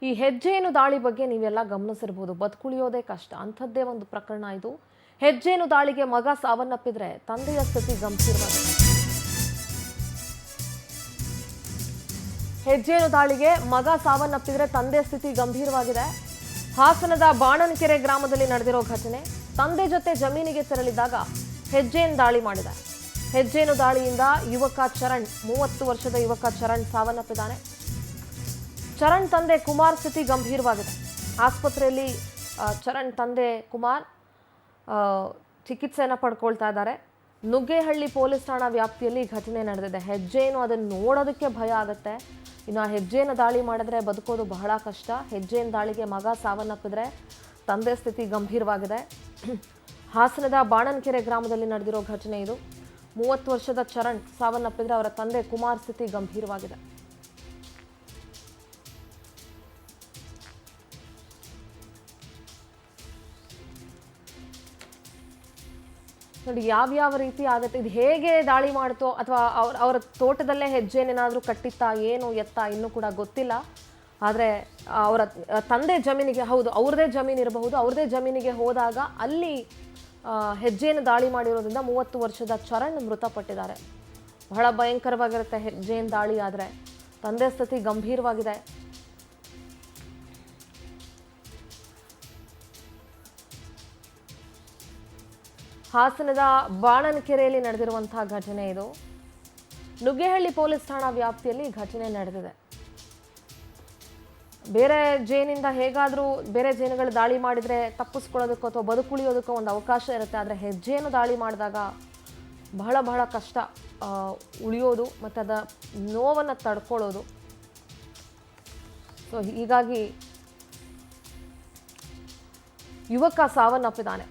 ಈ ಹೆಜ್ಜೇನು ದಾಳಿ ಬಗ್ಗೆ ನೀವೆಲ್ಲ ಗಮನಿಸಿರಬಹುದು. ಬದುಕುಳಿಯೋದೇ ಕಷ್ಟ, ಅಂಥದ್ದೇ ಒಂದು ಪ್ರಕರಣ ಇದು. ಹೆಜ್ಜೇನು ದಾಳಿಗೆ ಮಗ ಸಾವನ್ನಪ್ಪಿದ್ರೆ ತಂದೆಯ ಸ್ಥಿತಿ ಗಂಭೀರವಾಗಿದೆ. ಹೆಜ್ಜೇನು ದಾಳಿಗೆ ಮಗ ಸಾವನ್ನಪ್ಪಿದ್ರೆ ತಂದೆ ಸ್ಥಿತಿ ಗಂಭೀರವಾಗಿದೆ. ಹಾಸನದ ಬಾಣನಕೆರೆ ಗ್ರಾಮದಲ್ಲಿ ನಡೆದಿರೋ ಘಟನೆ. ತಂದೆ ಜೊತೆ ಜಮೀನಿಗೆ ತೆರಳಿದಾಗ ಹೆಜ್ಜೇನು ದಾಳಿ ಮಾಡಿದ. ಹೆಜ್ಜೇನು ದಾಳಿಯಿಂದ ಯುವಕ ಚರಣ್, 30 ವರ್ಷದ ಯುವಕ ಚರಣ್ ಸಾವನ್ನಪ್ಪಿದ್ದಾನೆ. ಚರಣ್ ತಂದೆ ಕುಮಾರ್ ಸ್ಥಿತಿ ಗಂಭೀರವಾಗಿದೆ. ಆಸ್ಪತ್ರೆಯಲ್ಲಿ ಚರಣ್ ತಂದೆ ಕುಮಾರ್ ಚಿಕಿತ್ಸೆಯನ್ನು ಪಡ್ಕೊಳ್ತಾ ಇದ್ದಾರೆ. ನುಗ್ಗೇಹಳ್ಳಿ ಪೊಲೀಸ್ ಠಾಣಾ ವ್ಯಾಪ್ತಿಯಲ್ಲಿ ಘಟನೆ ನಡೆದಿದೆ. ಹೆಜ್ಜೇನು ಅದನ್ನು ನೋಡೋದಕ್ಕೆ ಭಯ ಆಗುತ್ತೆ. ಇನ್ನು ಹೆಜ್ಜೇನ ದಾಳಿ ಮಾಡಿದ್ರೆ ಬದುಕೋದು ಬಹಳ ಕಷ್ಟ. ಹೆಜ್ಜೇನ ದಾಳಿಗೆ ಮಗ ಸಾವನ್ನಪ್ಪಿದ್ರೆ ತಂದೆ ಸ್ಥಿತಿ ಗಂಭೀರವಾಗಿದೆ. ಹಾಸನದ ಬಾಣನಕೆರೆ ಗ್ರಾಮದಲ್ಲಿ ನಡೆದಿರೋ ಘಟನೆ ಇದು. 30 ವರ್ಷದ ಚರಣ್ ಸಾವನ್ನಪ್ಪಿದ್ರೆ ಅವರ ತಂದೆ ಕುಮಾರ್ ಸ್ಥಿತಿ ಗಂಭೀರವಾಗಿದೆ. ನೋಡಿ ಯಾವ್ಯಾವ ರೀತಿ ಆಗುತ್ತೆ, ಇದು ಹೇಗೆ ದಾಳಿ ಮಾಡ್ತೋ ಅಥವಾ ಅವರ ತೋಟದಲ್ಲೇ ಹೆಜ್ಜೆನೇನಾದರೂ ಕಟ್ಟಿತ್ತಾ ಏನು ಎತ್ತ ಇನ್ನೂ ಕೂಡ ಗೊತ್ತಿಲ್ಲ. ಆದರೆ ಅವರ ತಂದೆ ಜಮೀನಿಗೆ, ಹೌದು ಅವ್ರದೇ ಜಮೀನು ಇರಬಹುದು, ಅವ್ರದೇ ಜಮೀನಿಗೆ ಹೋದಾಗ ಅಲ್ಲಿ ಹೆಜ್ಜೆಯನ್ನು ದಾಳಿ ಮಾಡಿರೋದ್ರಿಂದ 30 ವರ್ಷದ ಚರಣ್ ಮೃತಪಟ್ಟಿದ್ದಾರೆ. ಬಹಳ ಭಯಂಕರವಾಗಿರುತ್ತೆ ಹೆಜ್ಜೆನ ದಾಳಿ ಆದರೆ. ತಂದೆ ಸ್ಥಿತಿ ಗಂಭೀರವಾಗಿದೆ. ಹಾಸನದ ಬಾಣನಕೆರೆಯಲ್ಲಿ ನಡೆದಿರುವಂತಹ ಘಟನೆ ಇದು. ನುಗ್ಗೇಹಳ್ಳಿ ಪೊಲೀಸ್ ಠಾಣಾ ವ್ಯಾಪ್ತಿಯಲ್ಲಿ ಘಟನೆ ನಡೆದಿದೆ. ಬೇರೆ ಜೇನಿಂದ ಹೇಗಾದರೂ ಬೇರೆ ಜೇನುಗಳು ದಾಳಿ ಮಾಡಿದರೆ ತಪ್ಪಿಸ್ಕೊಳ್ಳೋದಕ್ಕೋ ಅಥವಾ ಬದುಕುಳಿಯೋದಕ್ಕೋ ಒಂದು ಅವಕಾಶ ಇರುತ್ತೆ. ಆದರೆ ಹೆಜ್ಜೆಯನ್ನು ದಾಳಿ ಮಾಡಿದಾಗ ಬಹಳ ಬಹಳ ಕಷ್ಟ ಉಳಿಯೋದು ಮತ್ತು ಅದರ ನೋವನ್ನು ತಡ್ಕೊಳ್ಳೋದು. ಸೊ ಹೀಗಾಗಿ ಯುವಕ ಸಾವನ್ನಪ್ಪಿದ್ದಾನೆ.